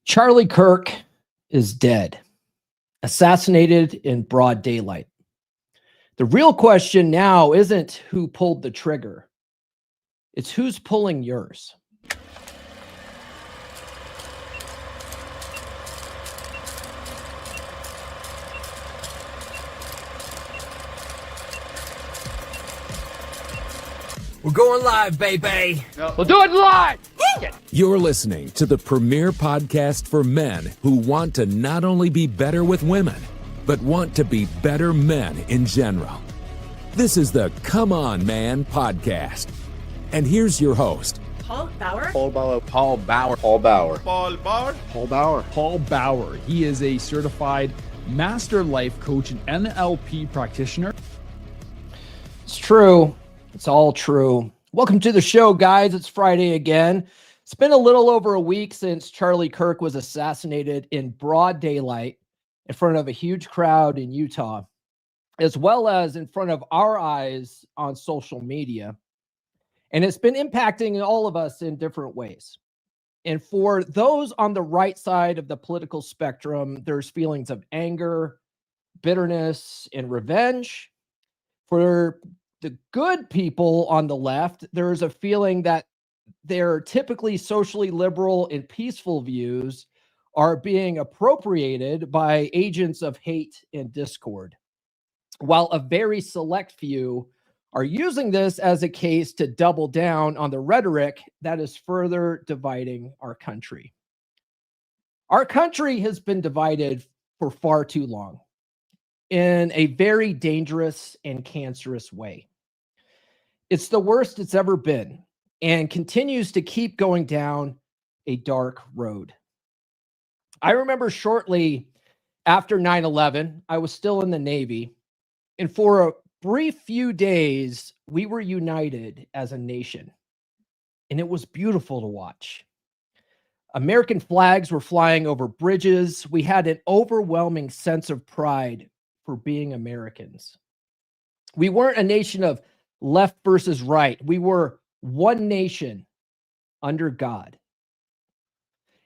Charlie Kirk is dead, assassinated in broad daylight. The real question now isn't who pulled the trigger, it's who's pulling yours. We're going live, baby. We'll do it live. You're listening to the premier podcast for men who want to not only be better with women, but want to be better men in general. This is the Come On Man podcast. And here's your host, Paul Bauer. Paul Bauer. Paul Bauer. Paul Bauer. Paul Bauer. Paul Bauer. Paul Bauer. He is a certified master life coach and NLP practitioner. It's true. It's all true. Welcome to the show, guys. It's Friday again. It's been a little over a week since Charlie Kirk was assassinated in broad daylight in front of a huge crowd in Utah, as well as in front of our eyes on social media. And it's been impacting all of us in different ways. And for those on the right side of the political spectrum, there's feelings of anger, bitterness, and revenge. For the good people on the left, there's a feeling that their typically socially liberal and peaceful views are being appropriated by agents of hate and discord, while a very select few are using this as a case to double down on the rhetoric that is further dividing our country. Our country has been divided for far too long in a very dangerous and cancerous way. It's the worst it's ever been and continues to keep going down a dark road. I remember shortly after 9/11, I was still in the Navy, and for a brief few days, we were united as a nation, and it was beautiful to watch. American flags were flying over bridges. We had an overwhelming sense of pride for being Americans. We weren't a nation of left versus right. We were one nation under God.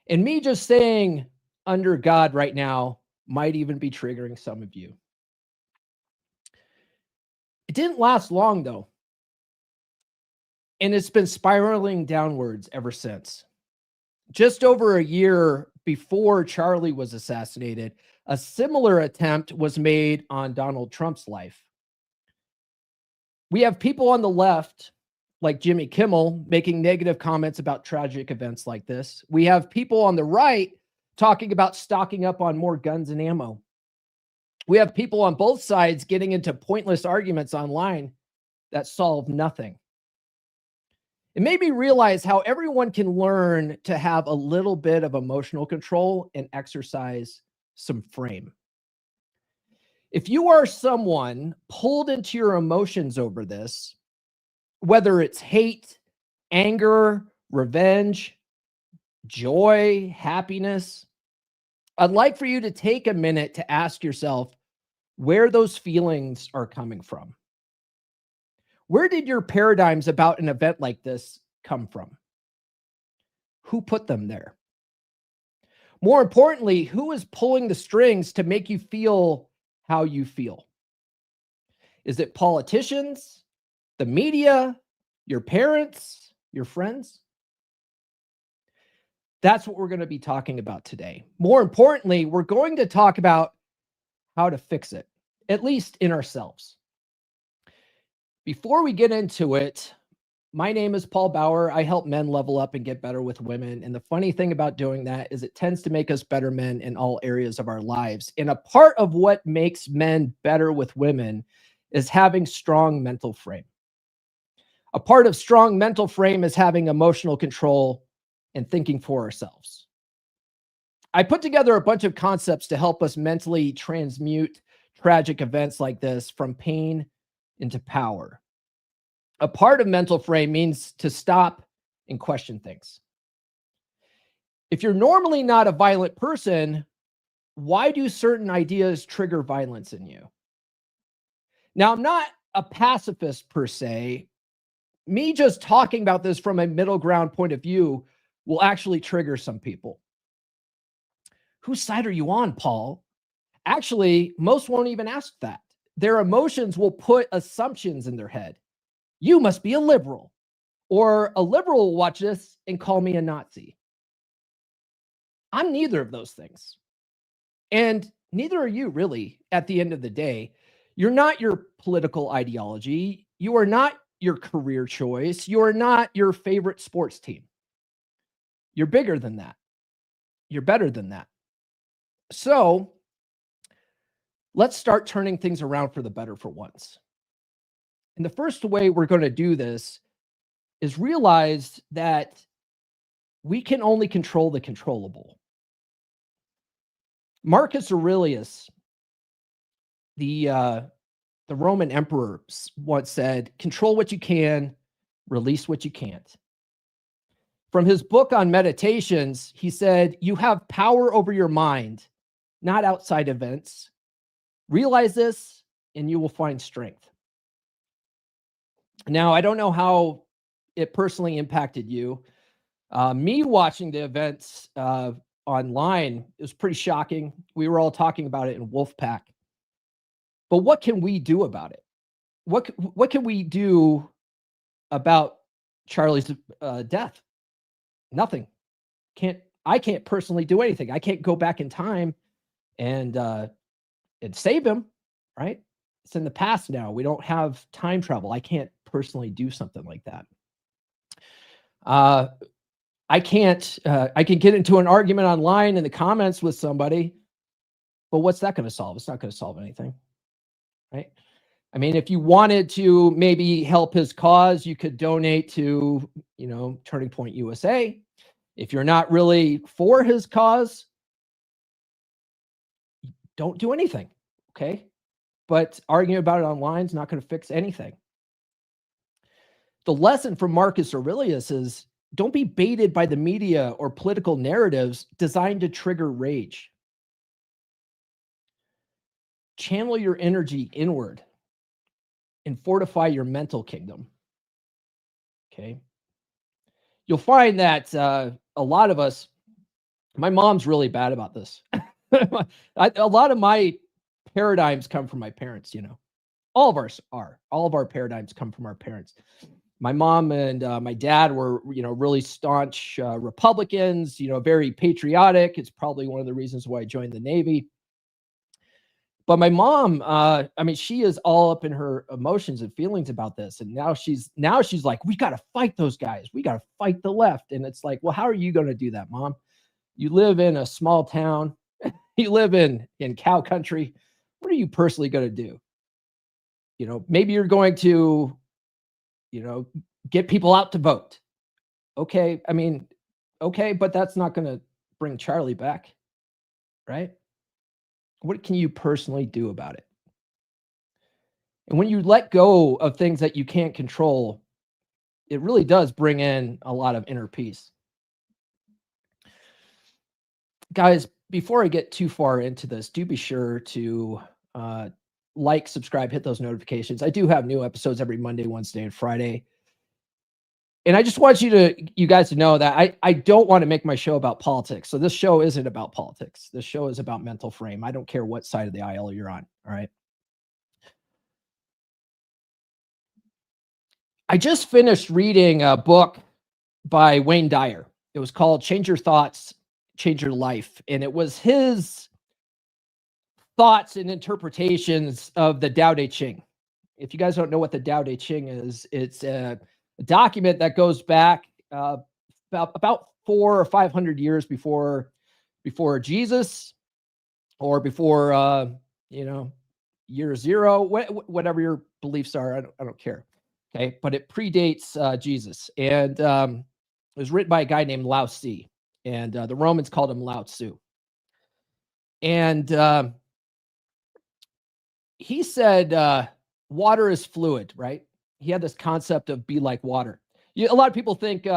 And me just saying under God right now might even be triggering some of you. It didn't last long, though. And it's been spiraling downwards ever since. Just over a year before Charlie was assassinated, a similar attempt was made on Donald Trump's life. We have people on the left, like Jimmy Kimmel, making negative comments about tragic events like this. We have people on the right talking about stocking up on more guns and ammo. We have people on both sides getting into pointless arguments online that solve nothing. It made me realize how everyone can learn to have a little bit of emotional control and exercise some frame. If you are someone pulled into your emotions over this, whether it's hate, anger, revenge, joy, happiness, I'd like for you to take a minute to ask yourself where those feelings are coming from. Where did your paradigms about an event like this come from? Who put them there? More importantly, who is pulling the strings to make you feel how you feel? Is it politicians, the media, your parents, your friends? That's what we're going to be talking about today. More importantly, we're going to talk about how to fix it, at least in ourselves. Before we get into it, my name is Paul Bauer. I help men level up and get better with women. And the funny thing about doing that is it tends to make us better men in all areas of our lives. And a part of what makes men better with women is having strong mental frame. A part of strong mental frame is having emotional control and thinking for ourselves. I put together a bunch of concepts to help us mentally transmute tragic events like this from pain into power. A part of mental frame means to stop and question things. If you're normally not a violent person, why do certain ideas trigger violence in you? Now, I'm not a pacifist per se. Me just talking about this from a middle ground point of view will actually trigger some people. Whose side are you on, Paul? Actually, most won't even ask that. Their emotions will put assumptions in their head. You must be a liberal. Or a liberal will watch this and call me a Nazi. I'm neither of those things. And neither are you, really, at the end of the day. You're not your political ideology. You are not your career choice. You are not your favorite sports team. You're bigger than that. You're better than that. So let's start turning things around for the better for once. And the first way we're going to do this is realize that we can only control the controllable. Marcus Aurelius, the Roman emperor, once said, "Control what you can, release what you can't." From his book on meditations, he said, "You have power over your mind, not outside events. Realize this, and you will find strength." Now, I don't know how it personally impacted you. Me watching the events online, it was pretty shocking. We were all talking about it in Wolfpack. But what can we do about it? What can we do about Charlie's death? Nothing. I can't personally do anything. I can't go back in time and save him, right? It's in the past now. We don't have time travel. I can't personally do something like that. I can't. I can get into an argument online in the comments with somebody, but what's that going to solve? It's not going to solve anything, right? I mean, if you wanted to maybe help his cause, you could donate to, Turning Point USA. If you're not really for his cause, don't do anything, okay? But arguing about it online is not going to fix anything. The lesson from Marcus Aurelius is don't be baited by the media or political narratives designed to trigger rage. Channel your energy inward and fortify your mental kingdom. Okay. You'll find that a lot of us, my mom's really bad about this. A lot of my paradigms come from my parents, all of ours are. All of our paradigms come from our parents. My mom and my dad were, really staunch Republicans, very patriotic. It's probably one of the reasons why I joined the Navy. But my mom, she is all up in her emotions and feelings about this. And now she's like, we got to fight those guys. We got to fight the left. And it's like, well, how are you going to do that, Mom? You live in a small town. You live in cow country. What are you personally going to do? Maybe you're going to, get people out to vote. Okay. Okay, but that's not going to bring Charlie back, right? What can you personally do about it? And when you let go of things that you can't control, it really does bring in a lot of inner peace. Guys, before I get too far into this, do be sure to like, subscribe, hit those notifications. I do have new episodes every Monday, Wednesday, and Friday. And I just want you guys to know that I don't want to make my show about politics. So this show isn't about politics. This show is about mental frame. I don't care what side of the aisle you're on. All right. I just finished reading a book by Wayne Dyer. It was called Change Your Thoughts, Change Your Life. And it was his thoughts and interpretations of the Tao Te Ching. If you guys don't know what the Tao Te Ching is, it's a document that goes back about 400 or 500 years before Jesus, or before year zero, whatever your beliefs are. I don't care. Okay, but it predates Jesus, and it was written by a guy named Lao Tzu, and the Romans called him Lao Tzu. And he said water is fluid, right? He had this concept of be like water. A lot of people think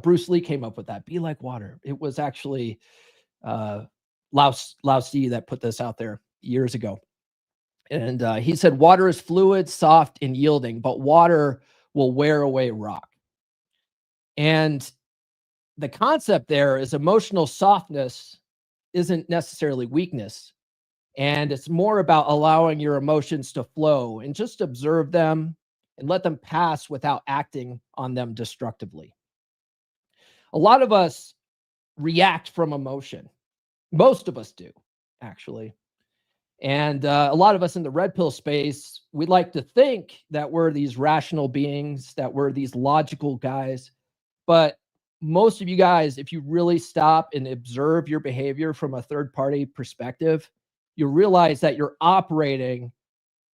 Bruce Lee came up with that. Be like water. It was actually Lao Tzu that put this out there years ago. And he said water is fluid, soft, and yielding, but water will wear away rock. And the concept there is emotional softness isn't necessarily weakness. And it's more about allowing your emotions to flow and just observe them and let them pass without acting on them destructively. A lot of us react from emotion. Most of us do, actually. And a lot of us in the red pill space, we like to think that we're these rational beings, that we're these logical guys. But most of you guys, if you really stop and observe your behavior from a third party perspective, you realize that you're operating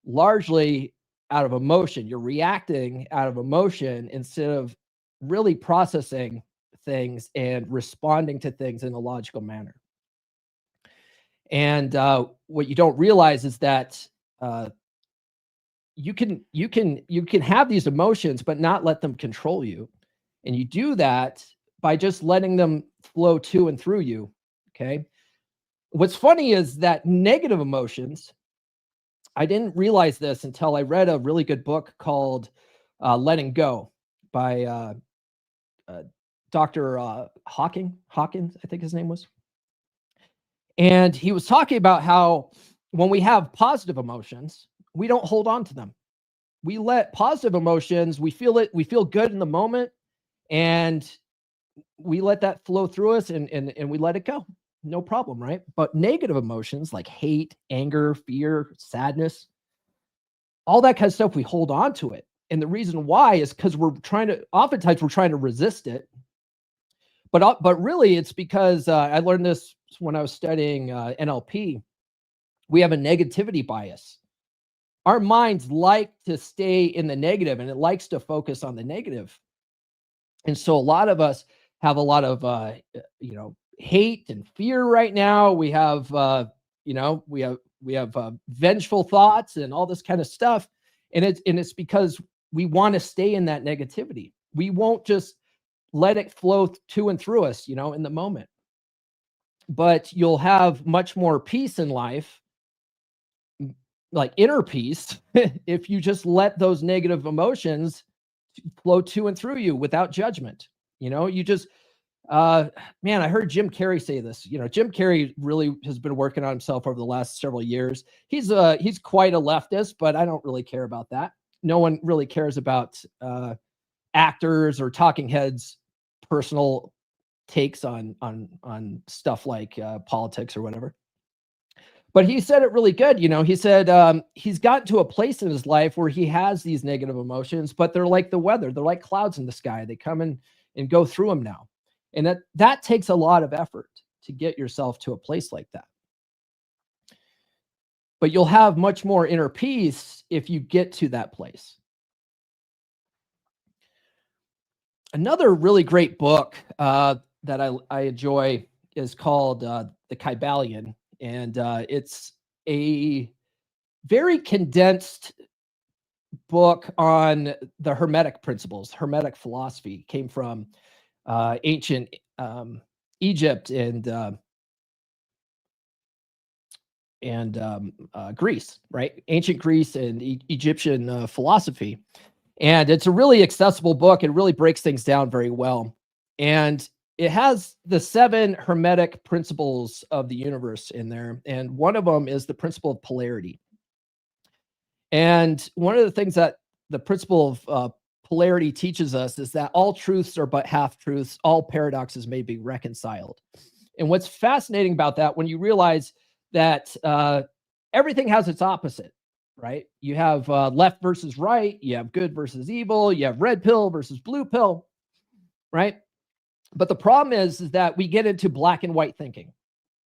largely out of emotion. You're reacting out of emotion instead of really processing things and responding to things in a logical manner. And what you don't realize is that you can have these emotions, but not let them control you. And you do that by just letting them flow to and through you. Okay. What's funny is that negative emotions, I didn't realize this until I read a really good book called Letting Go by Dr. Hawkins, I think his name was. And he was talking about how when we have positive emotions, we don't hold on to them. We let positive emotions, we feel good in the moment, and we let that flow through us and we let it go. No problem, right? But negative emotions like hate, anger, fear, sadness, all that kind of stuff, we hold on to it. And the reason why is because oftentimes we're trying to resist it. But really it's because I learned this when I was studying NLP. We have a negativity bias. Our minds like to stay in the negative, and it likes to focus on the negative. And so a lot of us have a lot of hate and fear right now. We have we have vengeful thoughts and all this kind of stuff, and it's because we want to stay in that negativity. We won't just let it flow to and through us, in the moment. But you'll have much more peace in life, like inner peace, if you just let those negative emotions flow to and through you without judgment. You just, I heard Jim Carrey say this. Jim Carrey really has been working on himself over the last several years. He's quite a leftist, but I don't really care about that. No one really cares about actors or talking heads' personal takes on stuff like politics or whatever. But he said it really good. He said he's gotten to a place in his life where he has these negative emotions, but they're like the weather. They're like clouds in the sky. They come in and go through them now. And that takes a lot of effort to get yourself to a place like that. But you'll have much more inner peace if you get to that place. Another really great book that I enjoy is called The Kybalion. And it's a very condensed book on the Hermetic principles. Hermetic philosophy came from ancient Egypt and Greece, right? Ancient Greece and Egyptian philosophy. And it's a really accessible book. It really breaks things down very well. And it has the 7 Hermetic principles of the universe in there. And one of them is the principle of polarity. And one of the things that the principle of polarity teaches us is that all truths are but half truths. All paradoxes may be reconciled. And what's fascinating about that, when you realize that everything has its opposite, right? You have left versus right. You have good versus evil. You have red pill versus blue pill, right? But the problem is that we get into black and white thinking.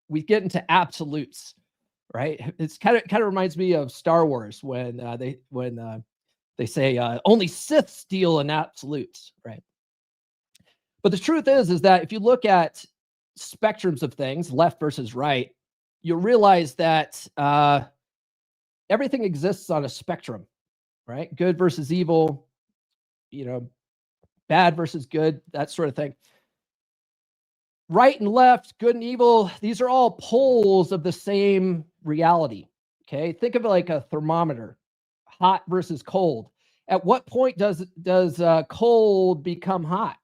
We get into absolutes, right? It's kind of reminds me of Star Wars when they say only Siths deal in absolutes, right? But the truth is that if you look at spectrums of things, left versus right, you'll realize that everything exists on a spectrum, right? Good versus evil, bad versus good, that sort of thing. Right and left, good and evil, these are all poles of the same reality, okay? Think of it like a thermometer, hot versus cold. At what point does cold become hot?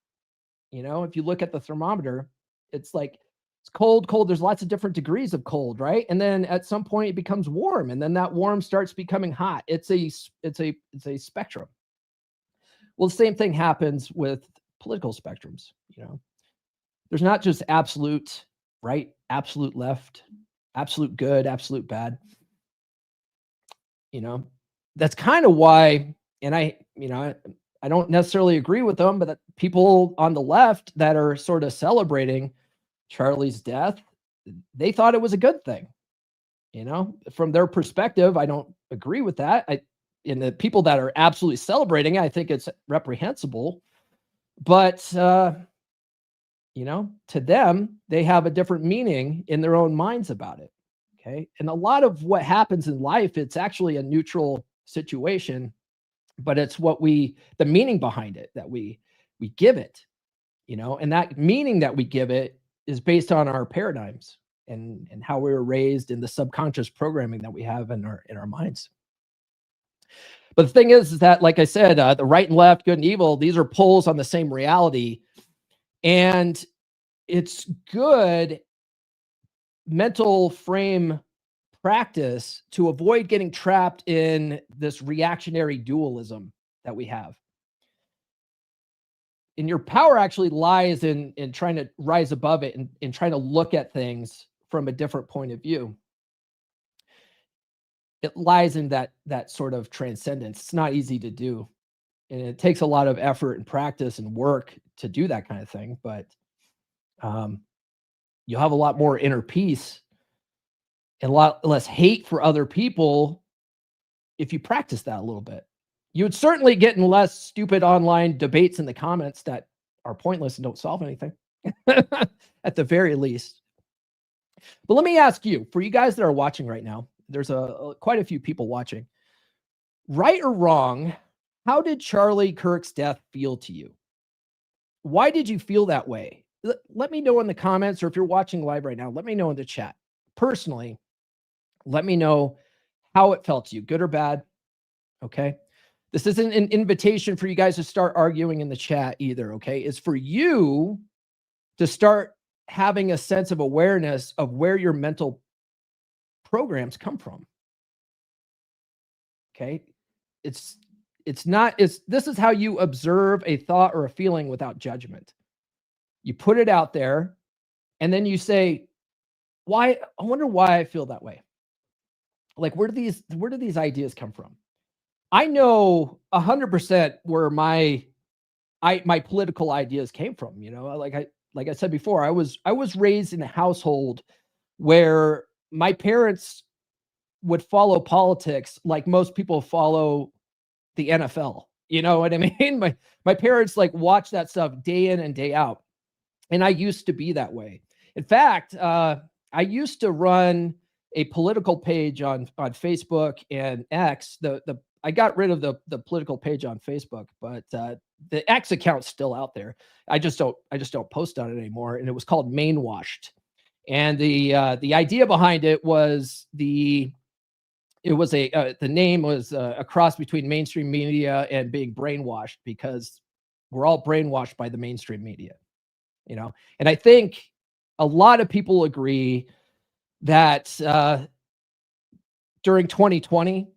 If you look at the thermometer, it's like It's cold, cold. There's lots of different degrees of cold, right? And then at some point it becomes warm, and then that warm starts becoming hot. It's a spectrum. Well, the same thing happens with political spectrums. There's not just absolute right, absolute left, absolute good, absolute bad. That's kind of why, and I don't necessarily agree with them, but that people on the left that are sort of celebrating Charlie's death, they thought it was a good thing. From their perspective, I don't agree with that. And the people that are absolutely celebrating, I think it's reprehensible. But to them, they have a different meaning in their own minds about it. Okay. And a lot of what happens in life, it's actually a neutral situation, but it's the meaning behind it that we give it, and that meaning that we give it is based on our paradigms and how we were raised in the subconscious programming that we have in our minds. But the thing is that, like I said, the right and left, good and evil, these are poles on the same reality. And it's good mental frame practice to avoid getting trapped in this reactionary dualism that we have. And your power actually lies in trying to rise above it and trying to look at things from a different point of view. It lies in that sort of transcendence. It's not easy to do. And it takes a lot of effort and practice and work to do that kind of thing. But you'll have a lot more inner peace and a lot less hate for other people if you practice that a little bit. You would certainly get in less stupid online debates in the comments that are pointless and don't solve anything, at the very least. But let me ask you, for you guys that are watching right now, there's quite a few people watching. Right or wrong, how did Charlie Kirk's death feel to you? Why did you feel that way? Let me know in the comments, or if you're watching live right now, let me know in the chat. Personally, let me know how it felt to you, good or bad. Okay. This isn't an invitation for you guys to start arguing in the chat either. Okay. It's for you to start having a sense of awareness of where your mental programs come from. Okay. This is how you observe a thought or a feeling without judgment. You put it out there and then you say, I wonder why I feel that way. Like, where do these ideas come from? I know 100% where my political ideas came from. Like I said before, I was raised in a household where my parents would follow politics like most people follow the NFL. You know what I mean? My parents watch that stuff day in and day out. And I used to be that way. In fact, I used to run a political page on Facebook and X. I got rid of the political page on Facebook, but the X account's still out there. I just don't post on it anymore. And it was called Mainwashed. And the idea behind it was the name was a cross between mainstream media and being brainwashed, because we're all brainwashed by the mainstream media, And I think a lot of people agree that during 2020,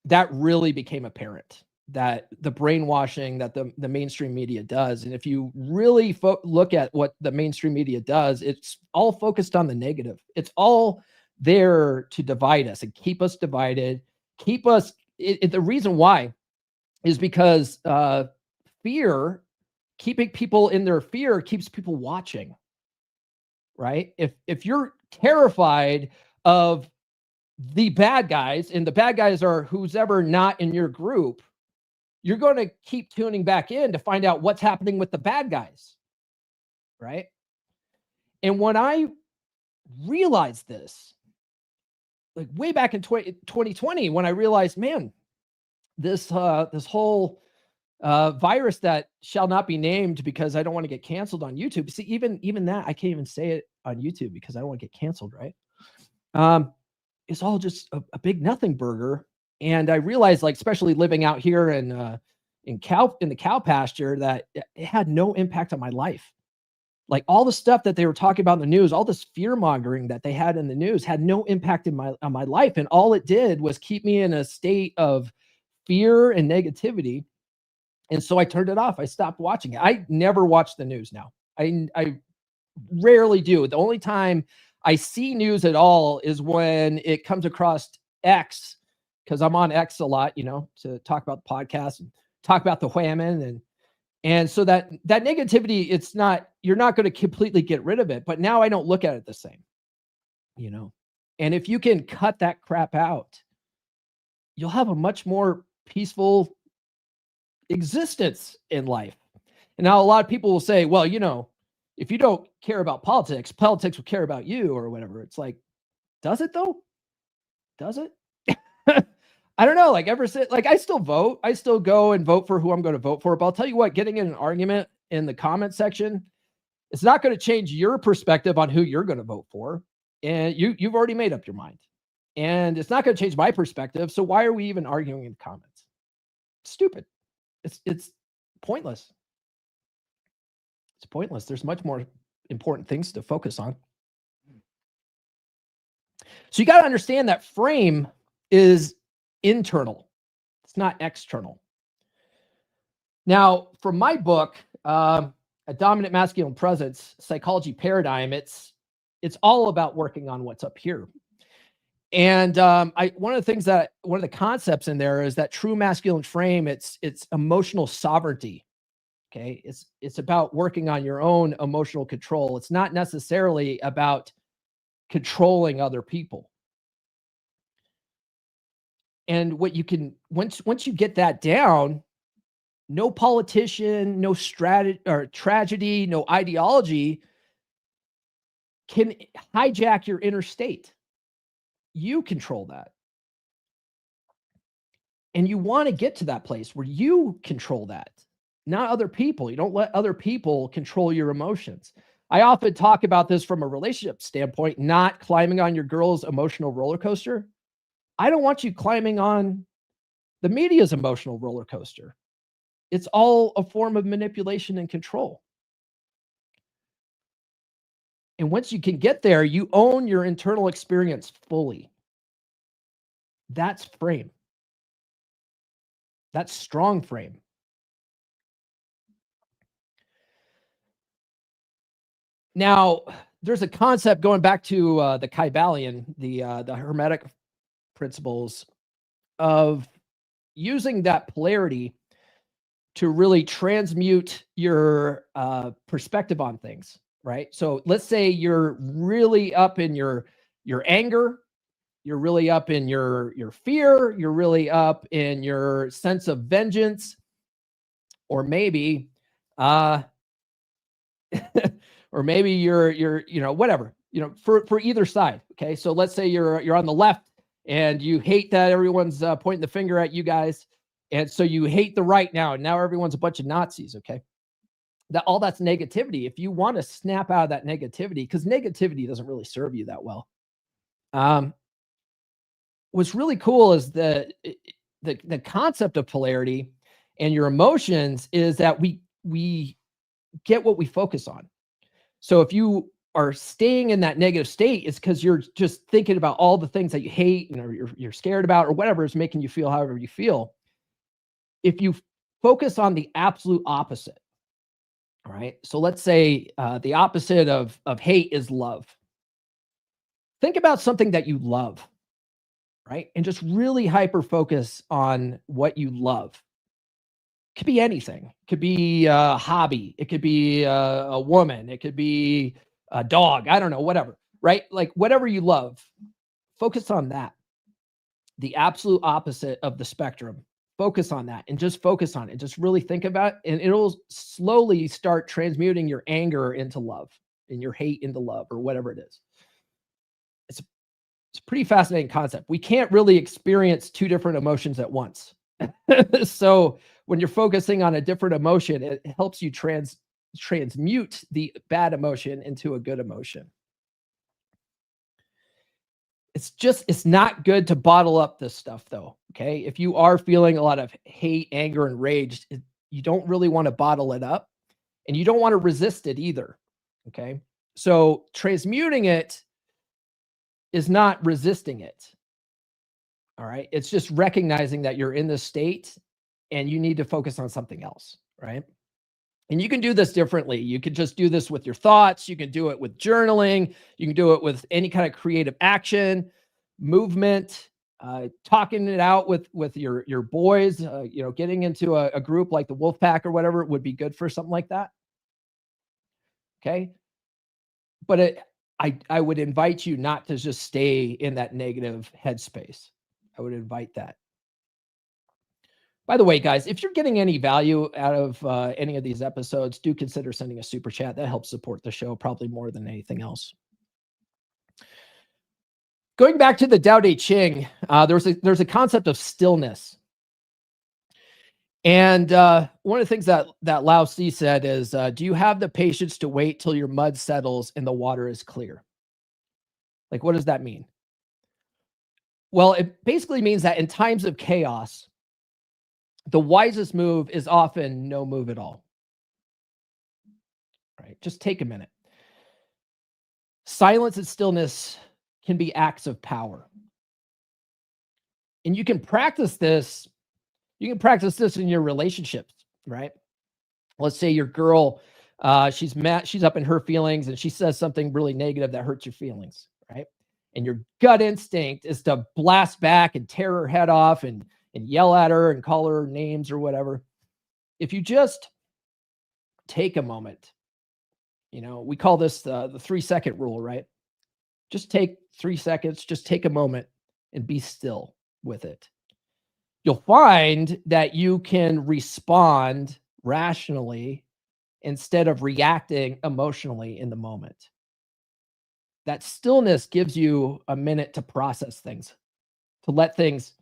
that really became apparent, that the brainwashing that the mainstream media does. And if you really look at what the mainstream media does, it's all focused on the negative. It's all there to divide us and keep us divided, keep us. The reason why is because fear, keeping people in their fear, keeps people watching, right? If you're terrified of the bad guys, and the bad guys are who's ever not in your group, you're going to keep tuning back in to find out what's happening with the bad guys, right? And when I realized this, way back in 2020, when I realized, man, this whole virus that shall not be named because I don't want to get canceled on YouTube. See, even that, I can't even say it on YouTube because I don't want to get canceled, right? It's all just a big nothing burger. And I realized, especially living out here in the cow pasture, that it had no impact on my life. Like all the stuff that they were talking about in the news, all this fear mongering that they had in the news had no impact on my life. And all it did was keep me in a state of fear and negativity. And so I turned it off. I stopped watching it. I never watch the news now. I rarely do. The only time I see news at all is when it comes across X, because I'm on X a lot, to talk about the podcast and talk about the whammon. And so that negativity, you're not going to completely get rid of it, but now I don't look at it the same, and if you can cut that crap out, you'll have a much more peaceful existence in life. And now a lot of people will say, well, if you don't care about politics will care about you or whatever. It's like, does it though? Does it? I don't know. I still vote. I still go and vote for who I'm going to vote for. But I'll tell you what, getting in an argument in the comment section, it's not going to change your perspective on who you're going to vote for. And you've already made up your mind. And it's not going to change my perspective. So why are we even arguing in the comments? Stupid. It's pointless. It's pointless. There's much more important things to focus on. So you got to understand that frame is internal. It's not external. Now, from my book, A Dominant Masculine Presence, Psychology Paradigm, it's all about working on what's up here. And one of the concepts in there is that true masculine frame, it's emotional sovereignty. Okay. It's about working on your own emotional control. It's not necessarily about controlling other people. And what you can, once you get that down, no politician, no strategy or tragedy, no ideology can hijack your inner state. You control that. And you want to get to that place where you control that, not other people. You don't let other people control your emotions. I often talk about this from a relationship standpoint, not climbing on your girl's emotional roller coaster. I don't want you climbing on the media's emotional roller coaster. It's all a form of manipulation and control. And once you can get there, you own your internal experience fully. That's frame. That's strong frame. Now, there's a concept going back to the Kybalion, the Hermetic principles of using that polarity to really transmute your perspective on things, right? So let's say you're really up in your anger, you're really up in your fear, you're really up in your sense of vengeance, or maybe or maybe you're whatever, for either side. Okay, so let's say you're on the left and you hate that everyone's pointing the finger at you guys, and so you hate the right now, and now everyone's a bunch of Nazis. Okay, that's negativity. If you want to snap out of that negativity, because negativity doesn't really serve you that well. What's really cool is the concept of polarity and your emotions is that we get what we focus on. So if you are staying in that negative state, it's because you're just thinking about all the things that you hate and you're scared about, or whatever is making you feel however you feel. If you focus on the absolute opposite, all right? So let's say the opposite of hate is love. Think about something that you love, right? And just really hyper focus on what you love. It could be anything. It could be a hobby. It could be a woman. It could be a dog. I don't know, whatever, right? Like whatever you love, focus on that. The absolute opposite of the spectrum. Focus on that and just focus on it. Just really think about it, and it'll slowly start transmuting your anger into love and your hate into love, or whatever it is. It's a pretty fascinating concept. We can't really experience two different emotions at once. So when you're focusing on a different emotion, it helps you transmute the bad emotion into a good emotion. It's not good to bottle up this stuff though. Okay. If you are feeling a lot of hate, anger, and rage, you don't really want to bottle it up, and you don't want to resist it either. Okay. So transmuting it is not resisting it. All right. It's just recognizing that you're in this state and you need to focus on something else. Right. And you can do this differently. You could just do this with your thoughts. You can do it with journaling. You can do it with any kind of creative action, movement, talking it out with your boys, getting into a group like the Wolf Pack or whatever would be good for something like that. Okay. But I would invite you not to just stay in that negative headspace. I would invite that. By the way, guys, if you're getting any value out of any of these episodes, do consider sending a super chat. That helps support the show probably more than anything else. Going back to the Tao Te Ching, there's a concept of stillness. And one of the things that Lao Tzu said is, do you have the patience to wait till your mud settles and the water is clear? Like, what does that mean? Well, it basically means that in times of chaos, the wisest move is often no move at all. Right? Just take a minute. Silence and stillness can be acts of power. And you can practice this. You can practice this in your relationships, right? Let's say your girl, she's mad, she's up in her feelings and she says something really negative that hurts your feelings, right? And your gut instinct is to blast back and tear her head off and yell at her and call her names or whatever. If you just take a moment, we call this the 3-second rule, right? Just take 3 seconds, just take a moment and be still with it. You'll find that you can respond rationally instead of reacting emotionally in the moment. That stillness gives you a minute to process things, to let things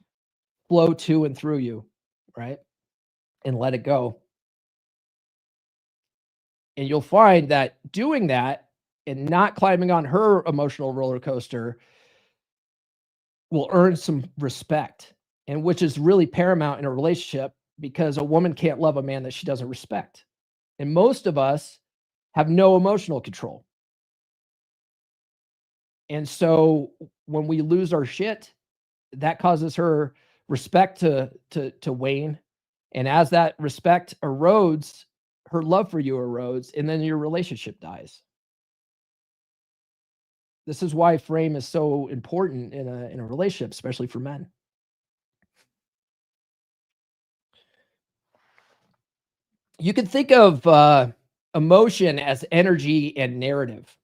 flow to and through you, right? And let it go. And you'll find that doing that and not climbing on her emotional roller coaster will earn some respect, and which is really paramount in a relationship, because a woman can't love a man that she doesn't respect. And most of us have no emotional control. And so when we lose our shit, that causes her respect to wane. And as that respect erodes, her love for you erodes, and then your relationship dies. This is why frame is so important in a relationship, especially for men. You can think of emotion as energy and narrative.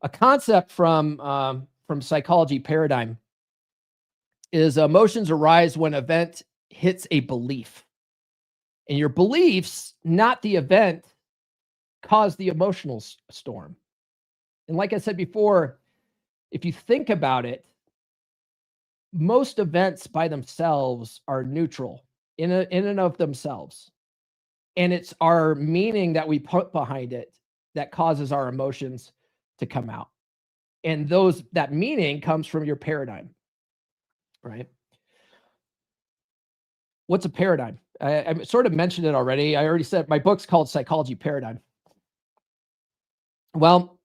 A concept from psychology paradigm is emotions arise when an event hits a belief. And your beliefs, not the event, cause the emotional storm. And like I said before, if you think about it, most events by themselves are neutral in and of themselves. And it's our meaning that we put behind it that causes our emotions to come out. And that meaning comes from your paradigm, right? What's a paradigm? I sort of mentioned it already. I already said my book's called Psychology Paradigm. Well,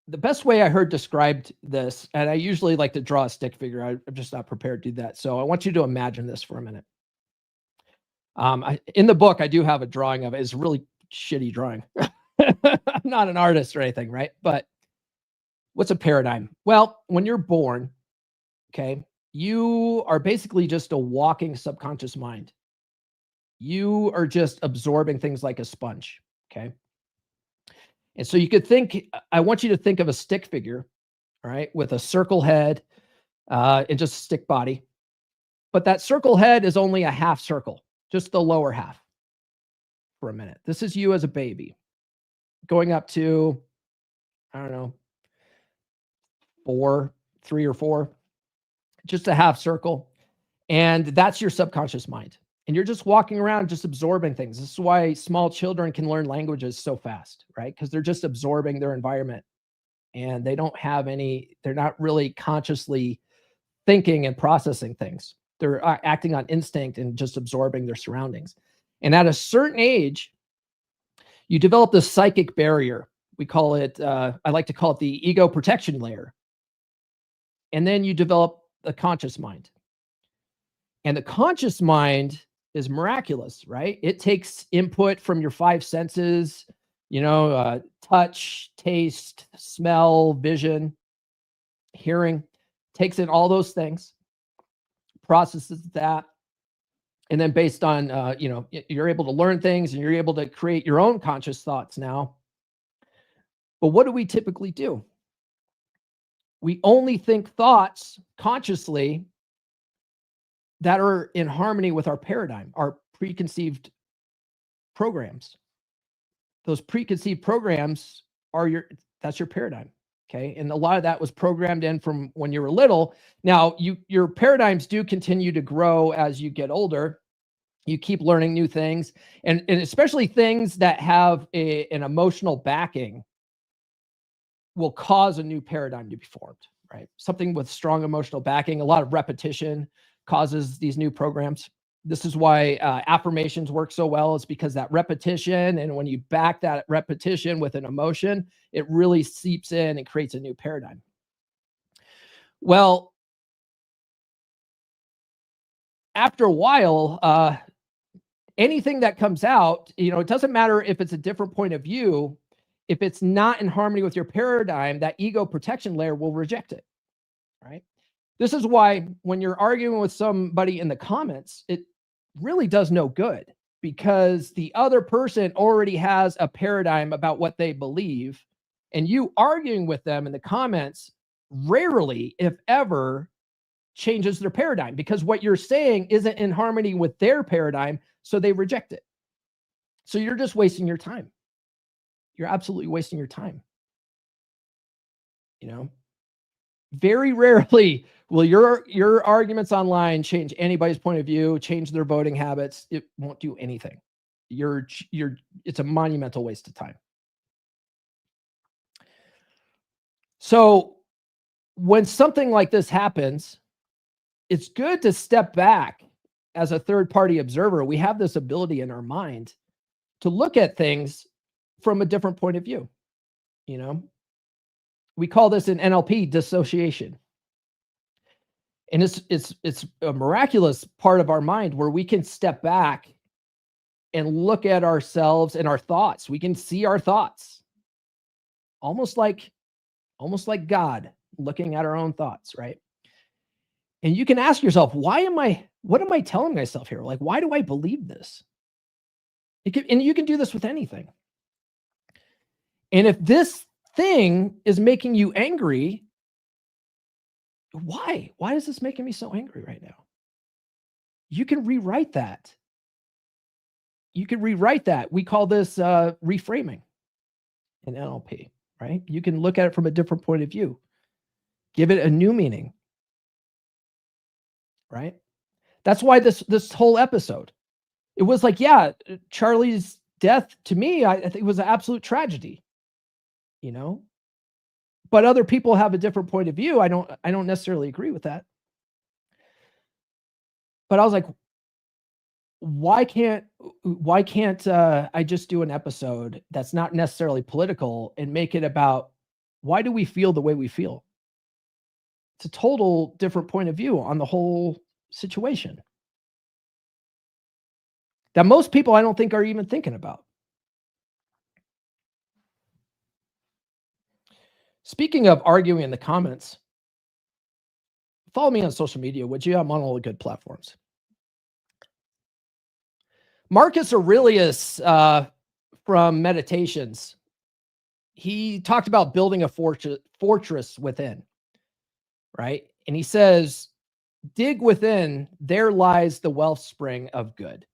the best way I heard described this, and I usually like to draw a stick figure. I'm just not prepared to do that. So I want you to imagine this for a minute. In the book, I do have a drawing of it. It's a really shitty drawing. I'm not an artist or anything, right? But what's a paradigm? Well, when you're born, okay, you are basically just a walking subconscious mind. You are just absorbing things like a sponge, okay? And so you could I want you to think of a stick figure, all right, with a circle head and just a stick body. But that circle head is only a half circle, just the lower half for a minute. This is you as a baby going up to, I don't know, 3 or 4, just a half circle. And that's your subconscious mind. And you're just walking around, just absorbing things. This is why small children can learn languages so fast, right? Because they're just absorbing their environment and they don't have they're not really consciously thinking and processing things. They're acting on instinct and just absorbing their surroundings. And at a certain age, You develop this psychic barrier. We call it, I like to call it the ego protection layer. And then you develop the conscious mind. And the conscious mind is miraculous, right? It takes input from your five senses, touch, taste, smell, vision, hearing, takes in all those things, processes that. And then based on, you're able to learn things and you're able to create your own conscious thoughts now. But what do we typically do? We only think thoughts consciously that are in harmony with our paradigm, our preconceived programs. Those preconceived programs that's your paradigm. Okay. And a lot of that was programmed in from when you were little. Now your paradigms do continue to grow as you get older. You keep learning new things, and especially things that have an emotional backing will cause a new paradigm to be formed, right? Something with strong emotional backing, a lot of repetition causes these new programs. This is why affirmations work so well. It's because that repetition, and when you back that repetition with an emotion, it really seeps in and creates a new paradigm. Well, after a while, anything that comes out, it doesn't matter if it's a different point of view. If it's not in harmony with your paradigm, that ego protection layer will reject it, right? This is why when you're arguing with somebody in the comments, it really does no good, because the other person already has a paradigm about what they believe, and you arguing with them in the comments rarely, if ever, changes their paradigm, because what you're saying isn't in harmony with their paradigm, so they reject it. So you're just wasting your time. You're absolutely wasting your time. Very rarely will your arguments online change anybody's point of view, change their voting habits. It won't do anything. It's a monumental waste of time. So when something like this happens, it's good to step back as a third-party observer. We have this ability in our mind to look at things from a different point of view. We call this in NLP dissociation. And it's a miraculous part of our mind where we can step back and look at ourselves and our thoughts. We can see our thoughts. Almost like God looking at our own thoughts, right? And you can ask yourself, what am I telling myself here? Like, why do I believe this? And you can do this with anything. And if this thing is making you angry, why? Why is this making me so angry right now? You can rewrite that. We call this reframing in NLP, right? You can look at it from a different point of view. Give it a new meaning, right? That's why this whole episode, it was like, yeah, Charlie's death to me, I think it was an absolute tragedy, but other people have a different point of view. I don't necessarily agree with that. But I was like, why can't I just do an episode that's not necessarily political and make it about why do we feel the way we feel? It's a total different point of view on the whole situation that most people I don't think are even thinking about. Speaking of arguing in the comments, follow me on social media, would you? I'm on all the good platforms. Marcus Aurelius from Meditations, he talked about building a fortress within, right? And he says, dig within, there lies the wellspring of good.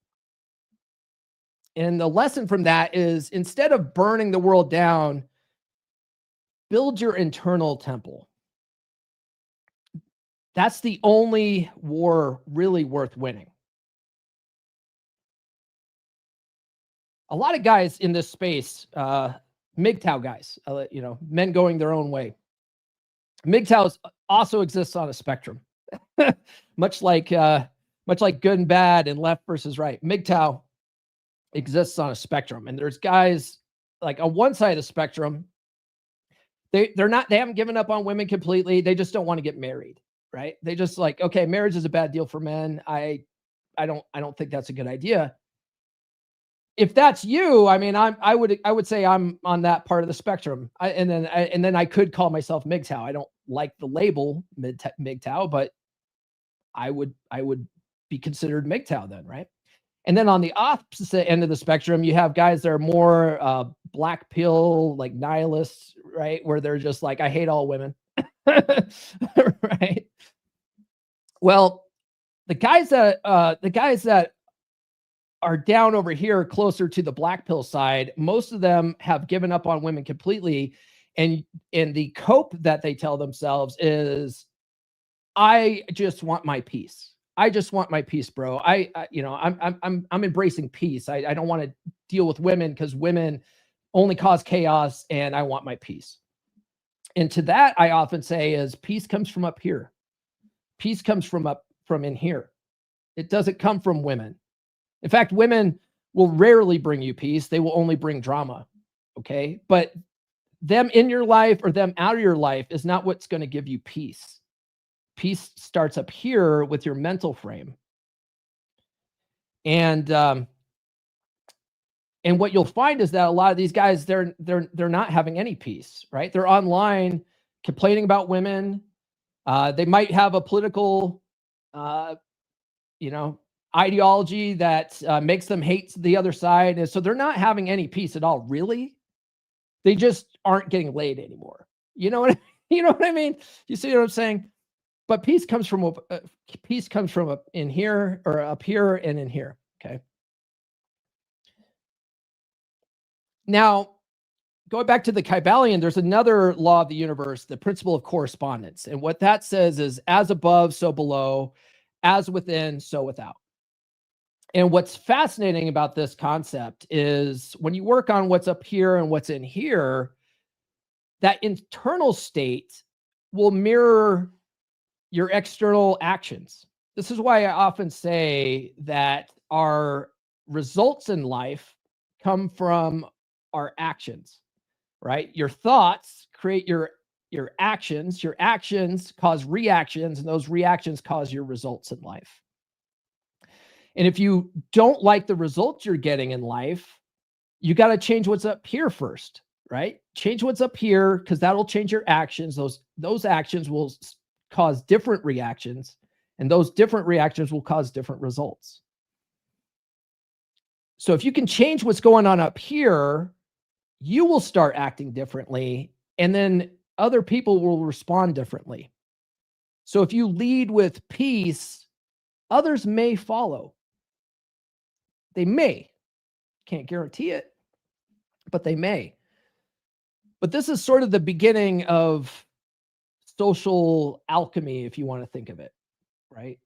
And the lesson from that is, instead of burning the world down, build your internal temple. That's the only war really worth winning. A lot of guys in this space, MGTOW guys, men going their own way. MGTOW also exists on a spectrum, much like good and bad and left versus right. MGTOW exists on a spectrum, and there's guys like on one side of the spectrum, they haven't given up on women completely. They just don't want to get married, right? They just like, okay, marriage is a bad deal for men. I don't think that's a good idea. If that's you, I mean, I would say I'm on that part of the spectrum. And then I could call myself MGTOW. I don't like the label MGTOW, but I would be considered MGTOW then, right? And then on the opposite end of the spectrum, you have guys that are more black pill, like nihilists, right? Where they're just like, I hate all women, right? Well, the guys that are down over here closer to the black pill side, most of them have given up on women completely. And the cope that they tell themselves is, I just want my peace. I just want my peace, bro. I'm embracing peace. I don't want to deal with women because women only cause chaos, and I want my peace. And to that, I often say is peace comes from up here. Peace comes from in here. It doesn't come from women. In fact, women will rarely bring you peace. They will only bring drama. Okay. But them in your life or them out of your life is not what's going to give you peace. Peace starts up here with your mental frame. And what you'll find is that a lot of these guys, they're not having any peace, right? They're online complaining about women. They might have a political, ideology that makes them hate the other side. And so they're not having any peace at all, really. They just aren't getting laid anymore. You know what I mean? You see what I'm saying? But peace comes from up in here, or up here and in here. Okay. Now, going back to the Kybalion, there's another law of the universe, the principle of correspondence. And what that says is, as above, so below, as within, so without. And what's fascinating about this concept is when you work on what's up here and what's in here, that internal state will mirror your external actions. This is why I often say that our results in life come from our actions, right? Your thoughts create your actions. Your actions cause reactions, and those reactions cause your results in life. And if you don't like the results you're getting in life, you got to change what's up here first, right? Change what's up here, because that'll change your actions. Those actions will cause different reactions, and those different reactions will cause different results. So if you can change what's going on up here, you will start acting differently, and then other people will respond differently. So if you lead with peace, others may follow. They may. Can't guarantee it, but they may. But this is sort of the beginning of social alchemy, if you want to think of it, right?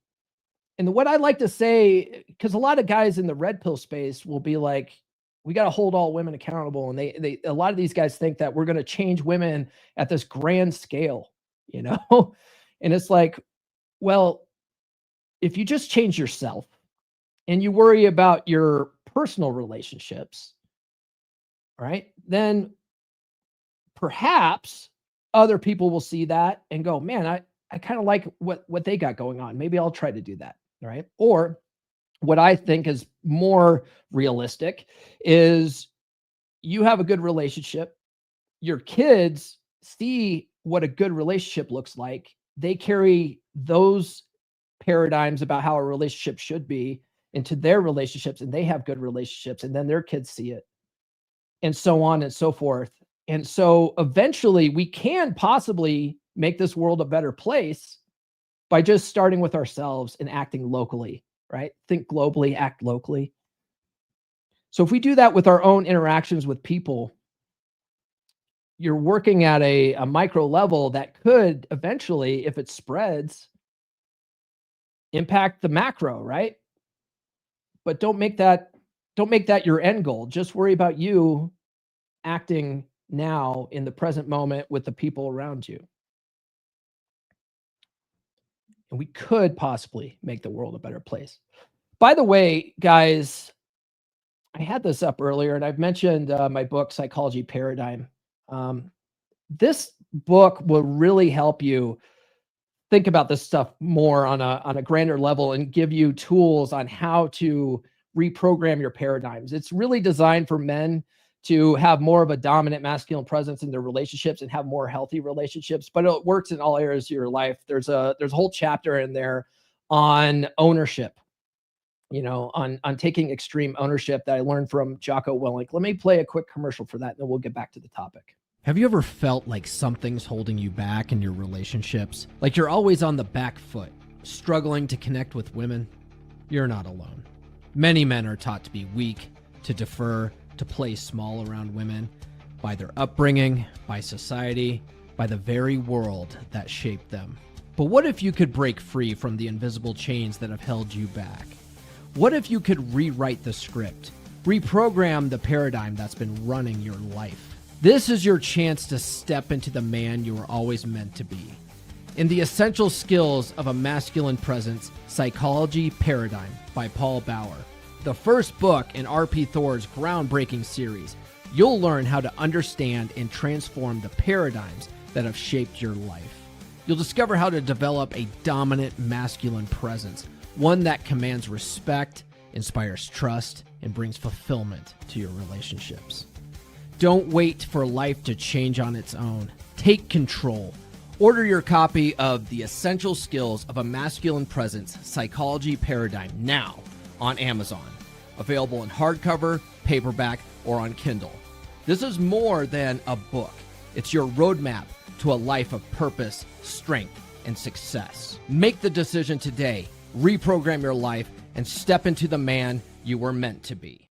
And what I like to say, because a lot of guys in the red pill space will be like, we got to hold all women accountable. And a lot of these guys think that we're going to change women at this grand scale, And it's like, well, if you just change yourself and you worry about your personal relationships, right, then perhaps other people will see that and go, man, I kind of like what they got going on. Maybe I'll try to do that, right? Or what I think is more realistic is you have a good relationship. Your kids see what a good relationship looks like. They carry those paradigms about how a relationship should be into their relationships, and they have good relationships, and then their kids see it, and so on and so forth. And so eventually we can possibly make this world a better place by just starting with ourselves and acting locally, right? Think globally, act locally. So if we do that with our own interactions with people, you're working at a micro level that could eventually, if it spreads, impact the macro, right? But don't make that your end goal. Just worry about you acting now in the present moment with the people around you. And we could possibly make the world a better place. By the way, guys, I had this up earlier, and I've mentioned my book, Psychology Paradigm. This book will really help you think about this stuff more on a grander level and give you tools on how to reprogram your paradigms. It's really designed for men to have more of a dominant masculine presence in their relationships and have more healthy relationships, but it works in all areas of your life. There's a whole chapter in there on ownership, on taking extreme ownership that I learned from Jocko Willink. Let me play a quick commercial for that, and then we'll get back to the topic. Have you ever felt like something's holding you back in your relationships? Like you're always on the back foot, struggling to connect with women? You're not alone. Many men are taught to be weak, to defer, to play small around women by their upbringing, by society, by the very world that shaped them. But what if you could break free from the invisible chains that have held you back? What if you could rewrite the script, reprogram the paradigm that's been running your life? This is your chance to step into the man you were always meant to be. In The Essential Skills of a Masculine Presence, Psychology Paradigm by Paul Bauer, the first book in R.P. Thor's groundbreaking series, you'll learn how to understand and transform the paradigms that have shaped your life. You'll discover how to develop a dominant masculine presence, one that commands respect, inspires trust, and brings fulfillment to your relationships. Don't wait for life to change on its own. Take control. Order your copy of The Essential Skills of a Masculine Presence, Psychology Paradigm now on Amazon. Available in hardcover, paperback, or on Kindle. This is more than a book. It's your roadmap to a life of purpose, strength, and success. Make the decision today. Reprogram your life and step into the man you were meant to be.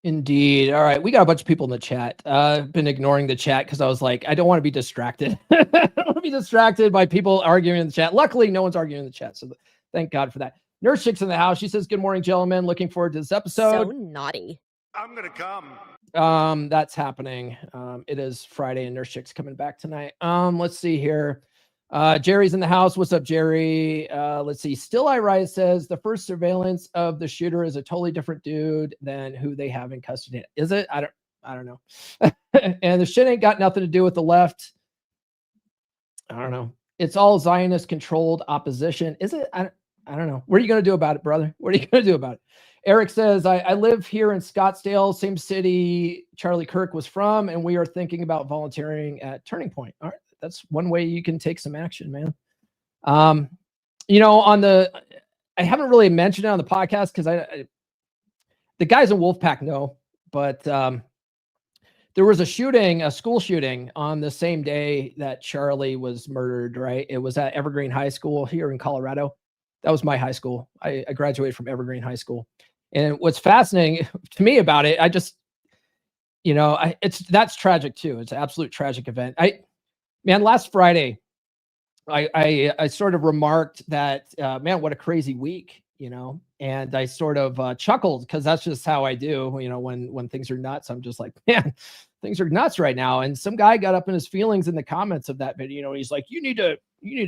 Indeed. All right. We got a bunch of people in the chat. I've been ignoring the chat because I was like, I don't want to be distracted. I don't want to be distracted by people arguing in the chat. Luckily, no one's arguing in the chat. So thank God for that. Nurse Chick's in the house. She says, good morning, gentlemen. Looking forward to this episode. So naughty. I'm going to come. That's happening. It is Friday and Nurse Chick's coming back tonight. Let's see here. Jerry's in the house. What's up, Jerry? Let's see. Still I Rise says the first surveillance of the shooter is a totally different dude than who they have in custody. Is it? I don't know. And the shit ain't got nothing to do with the left. I don't know. It's all Zionist controlled opposition. Is it? I don't know. What are you going to do about it, brother? What are you going to do about it? Eric says, I live here in Scottsdale, same city Charlie Kirk was from, and we are thinking about volunteering at Turning Point. All right. That's one way you can take some action, man. I haven't really mentioned it on the podcast because the guys in Wolfpack know, but there was a school shooting on the same day that Charlie was murdered, right? It was at Evergreen High School here in Colorado. That was my high school. I graduated from Evergreen High School. And what's fascinating to me about it, that's tragic too. It's an absolute tragic event. Last Friday, I sort of remarked that, what a crazy week, and I sort of chuckled because that's just how I do, when things are nuts. I'm just like, man, things are nuts right now. And some guy got up in his feelings in the comments of that video. He's like, you need to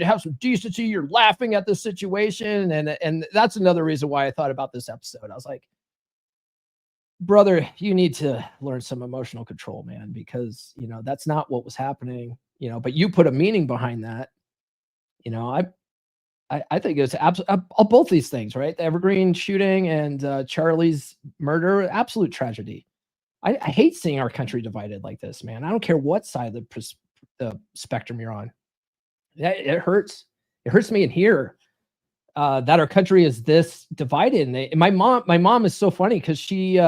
have some decency. You're laughing at the situation. And that's another reason why I thought about this episode. I was like, brother, you need to learn some emotional control, man, because, that's not what was happening. But you put a meaning behind that. I think it's both these things, right? The Evergreen shooting and Charlie's murder, absolute tragedy. I hate seeing our country divided like this, man. I don't care what side of the spectrum you're on. It hurts. It hurts me in here that our country is this divided. And my mom is so funny because she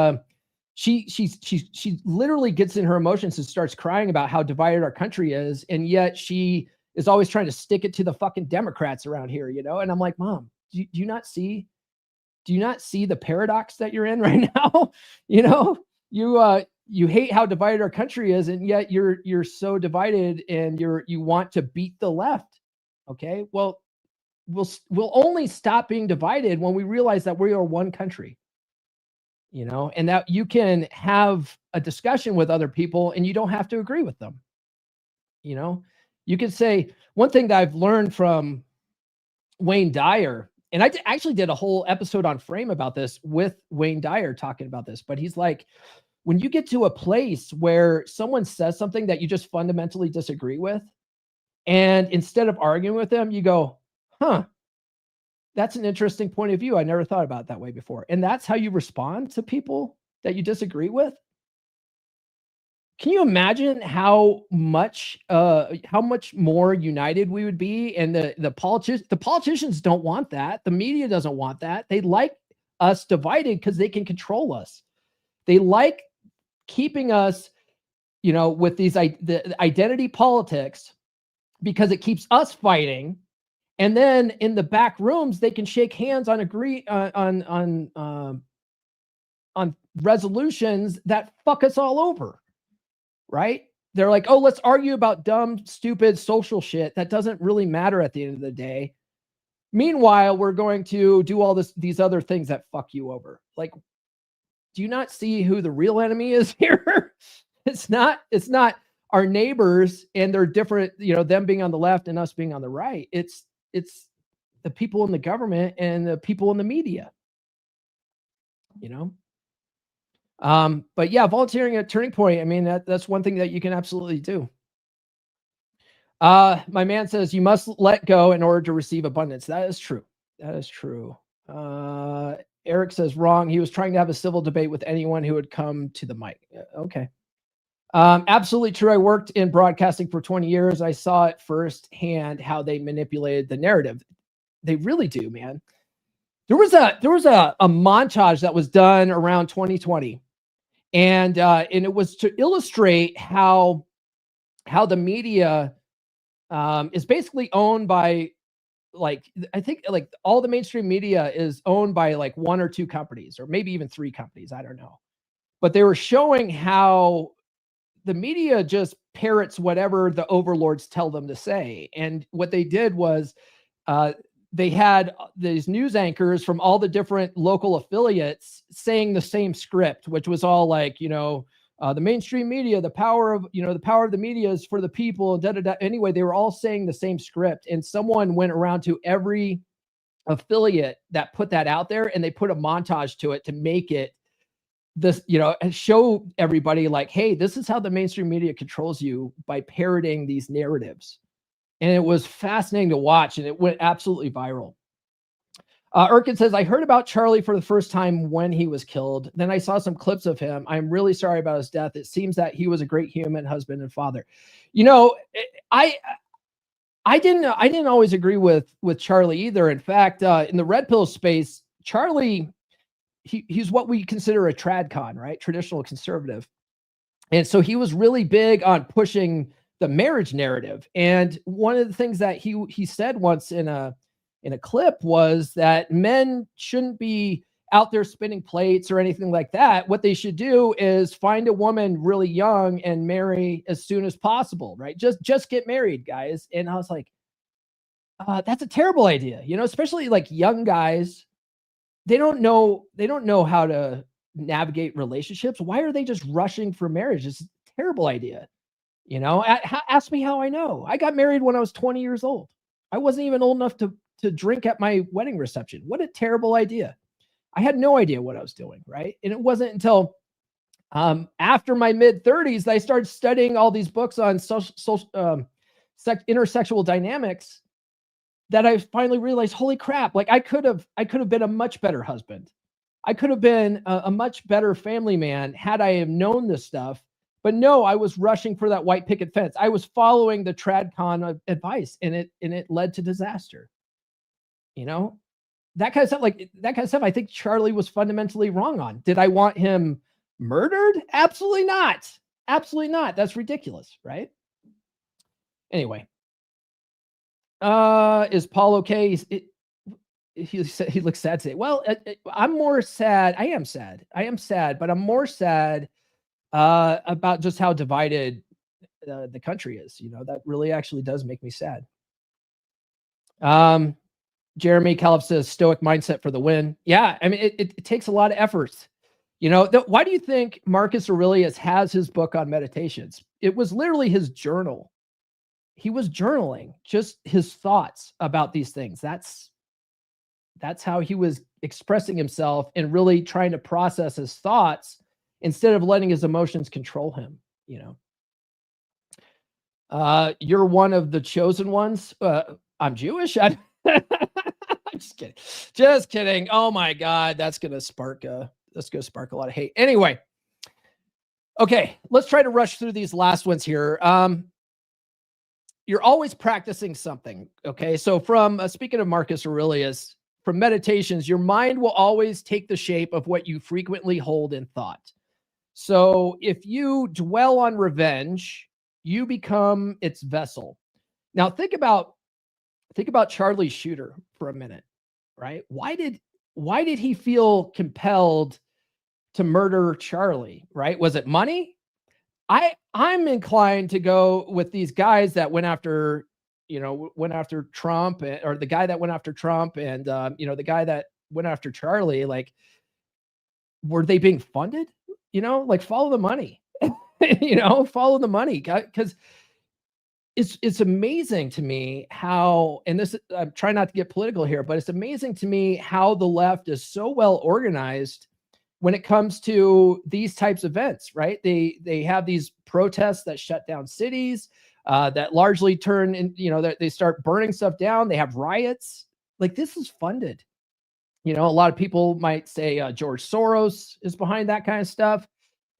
literally gets in her emotions and starts crying about how divided our country is. And yet she is always trying to stick it to the fucking Democrats around here, And I'm like, Mom, do you not see the paradox that you're in right now? You hate how divided our country is. And yet you're so divided and you want to beat the left. Okay. Well, we'll only stop being divided when we realize that we are one country. And that you can have a discussion with other people and you don't have to agree with them. You can say one thing that I've learned from Wayne Dyer And I actually did a whole episode on Frame about this with Wayne Dyer talking about this, but he's like, when you get to a place where someone says something that you just fundamentally disagree with, and instead of arguing with them, you go, huh, that's an interesting point of view. I never thought about it that way before. And that's how you respond to people that you disagree with. Can you imagine how much more united we would be? And the politicians don't want that. The media doesn't want that. They like us divided because they can control us. They like keeping us, with these the identity politics, because it keeps us fighting. And then in the back rooms, they can shake hands on on resolutions that fuck us all over. Right? They're like, oh, let's argue about dumb, stupid social shit that doesn't really matter at the end of the day. Meanwhile, we're going to do all these other things that fuck you over. Like, do you not see who the real enemy is here? It's not our neighbors and they're different, them being on the left and us being on the right. It's the people in the government and the people in the media. But yeah, volunteering at Turning Point. I mean, that's one thing that you can absolutely do. My man says you must let go in order to receive abundance. That is true. That is true. Eric says wrong. He was trying to have a civil debate with anyone who would come to the mic. Okay. Absolutely true. I worked in broadcasting for 20 years. I saw it firsthand how they manipulated the narrative. They really do, man. There was a montage that was done around 2020. And it was to illustrate how the media is basically owned by, I think all the mainstream media is owned by like one or two companies, or maybe even three companies. I don't know. But they were showing how the media just parrots whatever the overlords tell them to say. And what they did was they had these news anchors from all the different local affiliates saying the same script, which was all like, the mainstream media, the power of the media is for the people. Da, da, da. Anyway, they were all saying the same script, and someone went around to every affiliate that put that out there, and they put a montage to it to make it this, and show everybody like, hey, this is how the mainstream media controls you by parroting these narratives. And it was fascinating to watch, and it went absolutely viral. Erkin says, I heard about Charlie for the first time when he was killed. Then I saw some clips of him. I'm really sorry about his death. It seems that he was a great human, husband, and father. I didn't always agree with Charlie either. In fact, in the red pill space, Charlie, he's what we consider a tradcon, right? Traditional conservative. And so he was really big on pushing the marriage narrative. And one of the things that he said once in a clip was that men shouldn't be out there spinning plates or anything like that. What they should do is find a woman really young and marry as soon as possible, right? Just get married, guys. And I was like, that's a terrible idea, especially like young guys. They don't know how to navigate relationships. Why are they just rushing for marriage? It's a terrible idea. Ask me how I know. I got married when I was 20 years old. I wasn't even old enough to drink at my wedding reception. What a terrible idea. I had no idea what I was doing, right? And it wasn't until after my mid-30s that I started studying all these books on intersexual dynamics that I finally realized, holy crap, like I could have been a much better husband. I could have been a much better family man had I have known this stuff. But no, I was rushing for that white picket fence. I was following the tradcon advice, and it led to disaster. That kind of stuff I think Charlie was fundamentally wrong on. Did I want him murdered? Absolutely not. Absolutely not. That's ridiculous, right? Anyway. Is Paul okay? He looks sad today. Well, I'm more sad. I am sad, but I'm more sad about just how divided the country is. That really actually does make me sad. Jeremy Caleb says Stoic mindset for the win. Yeah, I mean, it takes a lot of efforts. Why do you think Marcus Aurelius has his book on meditations? It was literally his journal. He was journaling just his thoughts about these things. That's That's how he was expressing himself and really trying to process his thoughts instead of letting his emotions control him, You're one of the chosen ones. I'm Jewish. I'm just kidding. Just kidding. Oh my God. That's going to spark a lot of hate. Anyway. Okay. Let's try to rush through these last ones here. You're always practicing something. Okay. So from, speaking of Marcus Aurelius, from Meditations, your mind will always take the shape of what you frequently hold in thought. So if you dwell on revenge, you become its vessel. Now think about Charlie Shooter for a minute, right? Why did he feel compelled to murder Charlie, right? Was it money? I'm inclined to go with these guys that went after Trump, or the guy that went after Trump, and the guy that went after Charlie. Like, were they being funded? Like, follow the money. Follow the money, because it's amazing to me how, and this, I'm trying not to get political here, but it's amazing to me how the left is so well organized when it comes to these types of events, right? They have these protests that shut down cities, that largely turn in, that they start burning stuff down. They have riots. Like, this is funded. A lot of people might say George Soros is behind that kind of stuff.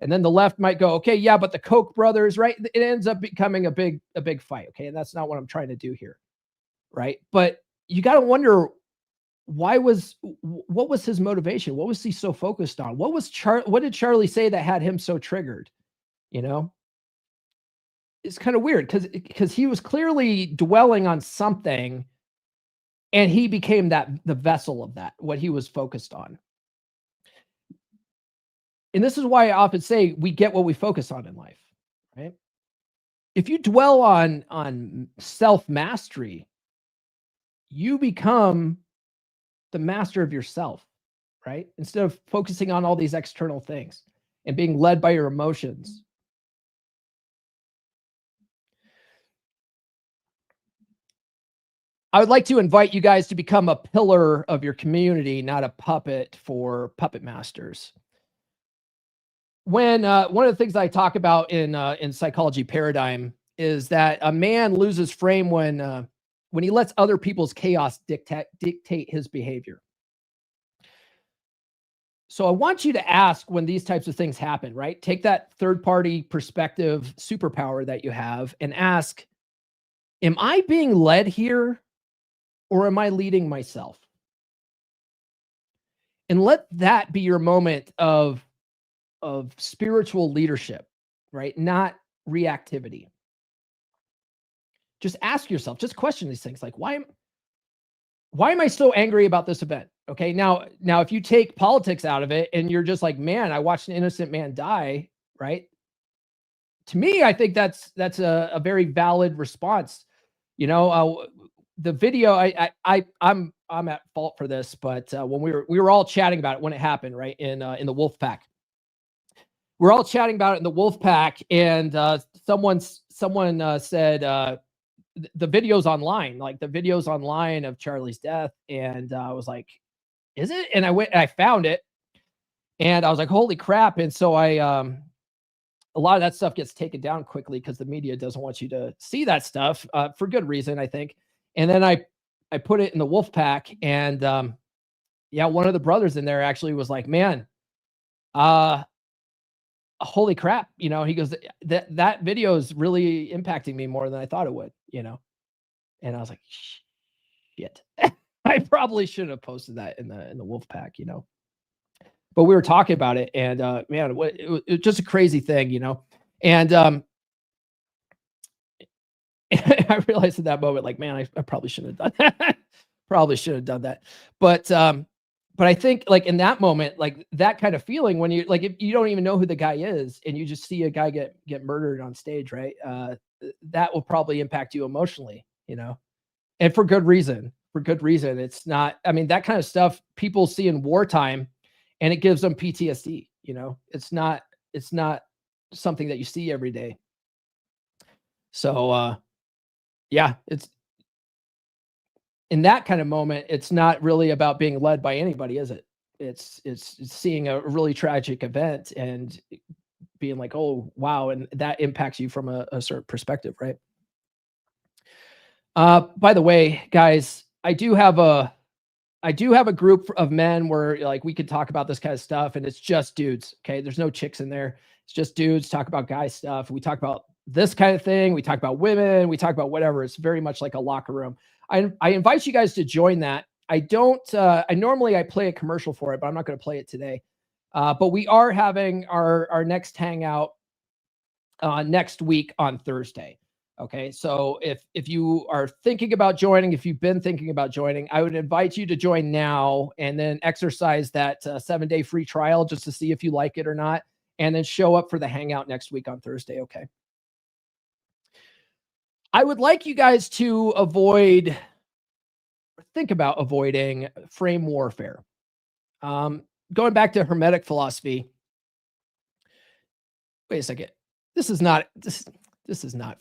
And then the left might go, okay, yeah, but the Koch brothers, right? It ends up becoming a big fight. Okay. And that's not what I'm trying to do here. Right. But you got to wonder, what was his motivation? What was he so focused on? What did Charlie say that had him so triggered? It's kind of weird because he was clearly dwelling on something, and he became the vessel of that, what he was focused on. And this is why I often say we get what we focus on in life, right? If you dwell on self-mastery, you become the master of yourself, right? Instead of focusing on all these external things and being led by your emotions. I would like to invite you guys to become a pillar of your community, not a puppet for puppet masters. When one of the things I talk about in Psychology Paradigm is that a man loses frame when he lets other people's chaos dictate his behavior. So I want you to ask, when these types of things happen, right? Take that third-party perspective superpower that you have and ask, am I being led here, or am I leading myself? And let that be your moment of spiritual leadership, right? Not reactivity. Just ask yourself, just question these things. Like, why am I so angry about this event? Okay. Now, if you take politics out of it and you're just like, man, I watched an innocent man die, right? To me, I think that's a very valid response. The video, I'm at fault for this, but when we were all chatting about it when it happened, right? In the wolf pack. We're all chatting about it in the wolf pack, and someone said, the video's online, like the video's online of Charlie's death. And I was like, is it? And I went and I found it, and I was like, holy crap. And so a lot of that stuff gets taken down quickly because the media doesn't want you to see that stuff, for good reason, I think. And then I put it in the wolf pack, and one of the brothers in there actually was like, man, holy crap. He goes, that video is really impacting me more than I thought it would, and I was like, shit, I probably shouldn't have posted that in the wolf pack, but we were talking about it, and man, it was just a crazy thing, and I realized at that moment, like, man, I probably shouldn't have done that. Probably should have done that. But I think, like, in that moment, like, that kind of feeling when you, like, if you don't even know who the guy is and you just see a guy get murdered on stage, right? That will probably impact you emotionally, and for good reason. For good reason. It's not, I mean, that kind of stuff people see in wartime, and it gives them PTSD. It's not something that you see every day. So, yeah, in that kind of moment, it's not really about being led by anybody, is it? It's seeing a really tragic event and being like, oh, wow. And that impacts you from a certain perspective, right? By the way, guys, I do have a group of men where like we could talk about this kind of stuff, and it's just dudes. Okay. There's no chicks in there. It's just dudes talk about guy stuff. We talk about this kind of thing. We talk about women. We talk about whatever. It's very much like a locker room. I invite you guys to join that. I normally play a commercial for it, but I'm not going to play it today. But we are having our next hangout next week on Thursday. Okay. So if you are thinking about joining, if you've been thinking about joining, I would invite you to join now and then exercise that 7-day free trial just to see if you like it or not. And then show up for the hangout next week on Thursday. Okay. I would like you guys to think about avoiding frame warfare. Going back to Hermetic philosophy. Wait a second. This is not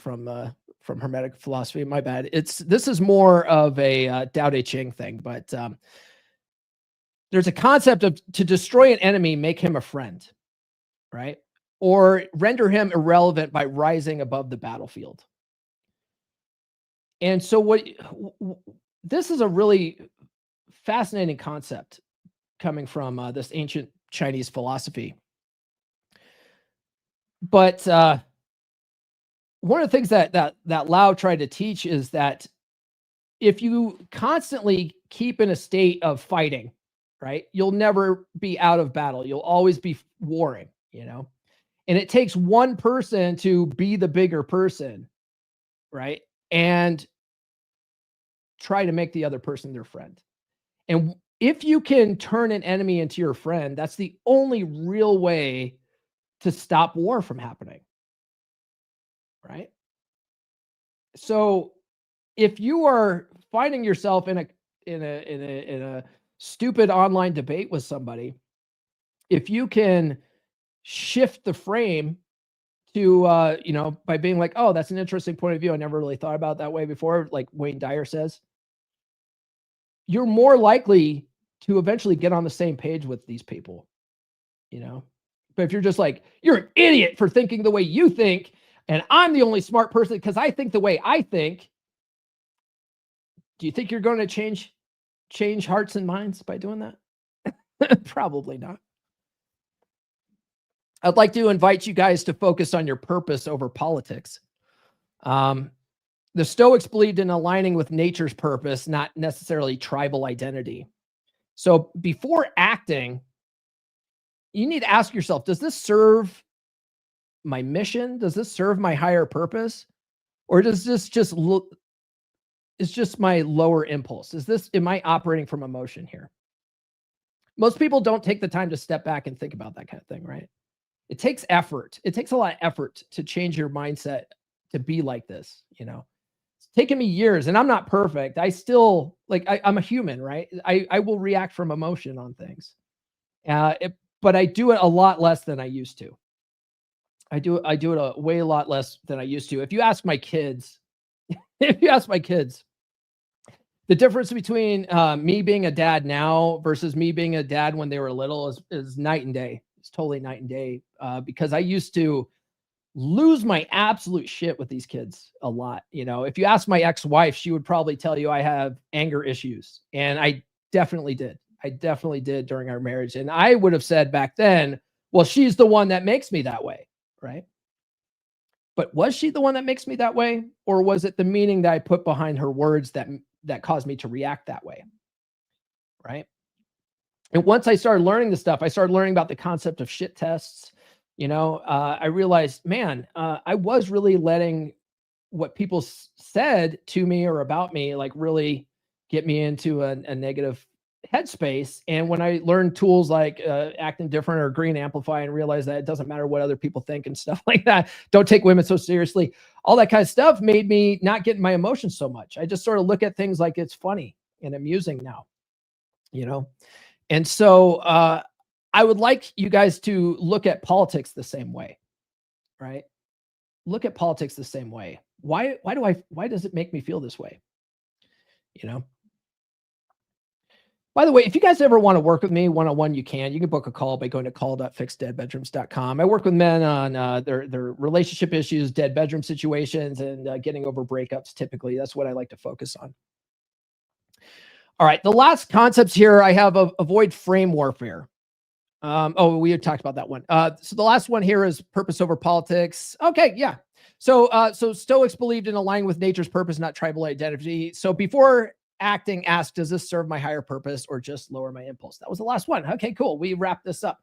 from Hermetic philosophy. My bad. This is more of a Tao Te Ching thing, but there's a concept of to destroy an enemy, make him a friend, right? Or render him irrelevant by rising above the battlefield. And so this is a really fascinating concept coming from this ancient Chinese philosophy. But one of the things that Lao tried to teach is that if you constantly keep in a state of fighting, right, you'll never be out of battle. You'll always be warring, and it takes one person to be the bigger person, right? And try to make the other person their friend. And if you can turn an enemy into your friend, that's the only real way to stop war from happening. Right? So if you are finding yourself in a stupid online debate with somebody, if you can shift the frame to by being like, oh, that's an interesting point of view. I never really thought about it that way before, like Wayne Dyer says, you're more likely to eventually get on the same page with these people, But if you're just like, you're an idiot for thinking the way you think, and I'm the only smart person because I think the way I think, do you think you're going to change hearts and minds by doing that? Probably not. I'd like to invite you guys to focus on your purpose over politics. The Stoics believed in aligning with nature's purpose, not necessarily tribal identity. So before acting, you need to ask yourself, does this serve my mission? Does this serve my higher purpose? Or does this just is just my lower impulse? Am I operating from emotion here? Most people don't take the time to step back and think about that kind of thing, right? It takes effort. It takes a lot of effort to change your mindset to be like this, It's taken me years, and I'm not perfect. I still, I'm a human, right? I will react from emotion on things. But I do it a lot less than I used to. I do it a lot less than I used to. If you ask my kids, the difference between me being a dad now versus me being a dad when they were little is night and day. It's totally night and day because I used to lose my absolute shit with these kids a lot. If you ask my ex-wife, she would probably tell you I have anger issues, and I definitely did. I definitely did during our marriage. And I would have said back then, well, she's the one that makes me that way, right? But was she the one that makes me that way? Or was it the meaning that I put behind her words that caused me to react that way, right? And once I started learning this stuff, I started learning about the concept of shit tests. I realized, man, I was really letting what people said to me or about me, like really get me into a negative headspace. And when I learned tools like acting different or green amplify and realize that it doesn't matter what other people think and stuff like that, don't take women so seriously, all that kind of stuff made me not get in my emotions so much. I just sort of look at things like it's funny and amusing now, And so I would like you guys to look at politics the same way, right? Look at politics the same way. Why does it make me feel this way? By the way, if you guys ever want to work with me one-on-one, you can book a call by going to call.fixdeadbedrooms.com. I work with men on their relationship issues, dead bedroom situations, and getting over breakups. Typically, that's what I like to focus on. All right. The last concepts here I have avoid frame warfare. We had talked about that one. So the last one here is purpose over politics. Okay. Yeah. So Stoics believed in aligning with nature's purpose, not tribal identity. So before acting, ask, does this serve my higher purpose or just lower my impulse? That was the last one. Okay, cool. We wrap this up.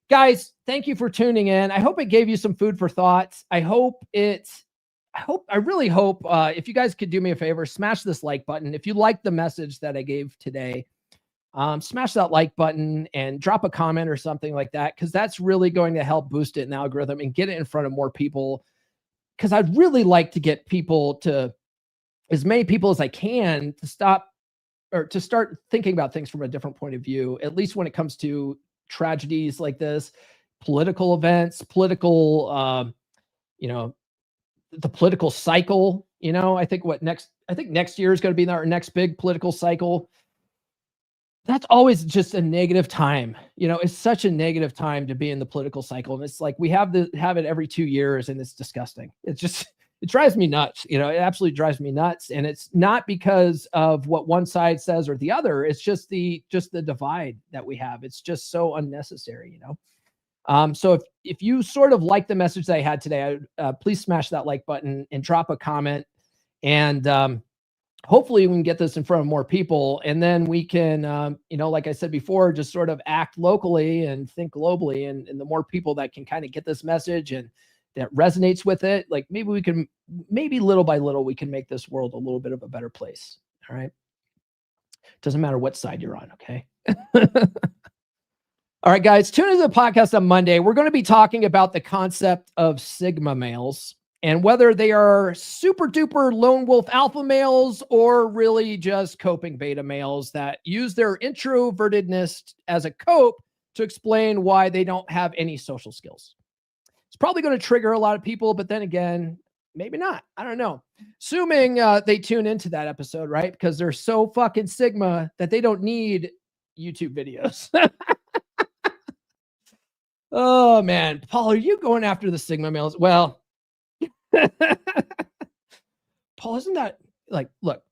Guys, thank you for tuning in. I hope it gave you some food for thought. I really hope if you guys could do me a favor, smash this like button. If you like the message that I gave today, smash that like button and drop a comment or something like that, because that's really going to help boost it in the algorithm and get it in front of more people. Because I'd really like to get people to, as many people as I can, to start thinking about things from a different point of view, at least when it comes to tragedies like this, political events, the political cycle. I think next year is going to be our next big political cycle. That's always just a negative time. It's such a negative time to be in the political cycle. And it's like, we have it every 2 years, and it's disgusting. It drives me nuts. It absolutely drives me nuts. And it's not because of what one side says or the other. It's just the divide that we have. It's just so unnecessary, So if you sort of like the message that I had today, please smash that like button and drop a comment. And hopefully we can get this in front of more people. And then we can, like I said before, just sort of act locally and think globally. And the more people that can kind of get this message and that resonates with it, like maybe little by little, we can make this world a little bit of a better place. All right. Doesn't matter what side you're on. Okay. All right, guys, tune into the podcast on Monday. We're going to be talking about the concept of Sigma males and whether they are super duper lone wolf alpha males or really just coping beta males that use their introvertedness as a cope to explain why they don't have any social skills. It's probably going to trigger a lot of people, but then again, maybe not. I don't know. Assuming they tune into that episode, right? Because they're so fucking Sigma that they don't need YouTube videos. Oh, man. Paul, are you going after the Sigma males? Well, Paul, isn't that look,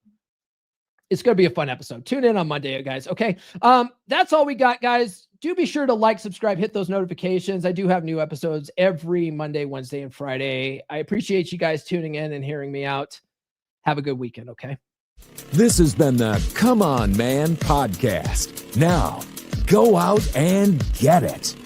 it's going to be a fun episode. Tune in on Monday, guys. Okay. That's all we got, guys. Do be sure to like, subscribe, hit those notifications. I do have new episodes every Monday, Wednesday, and Friday. I appreciate you guys tuning in and hearing me out. Have a good weekend. Okay. This has been the Come On Man podcast. Now go out and get it.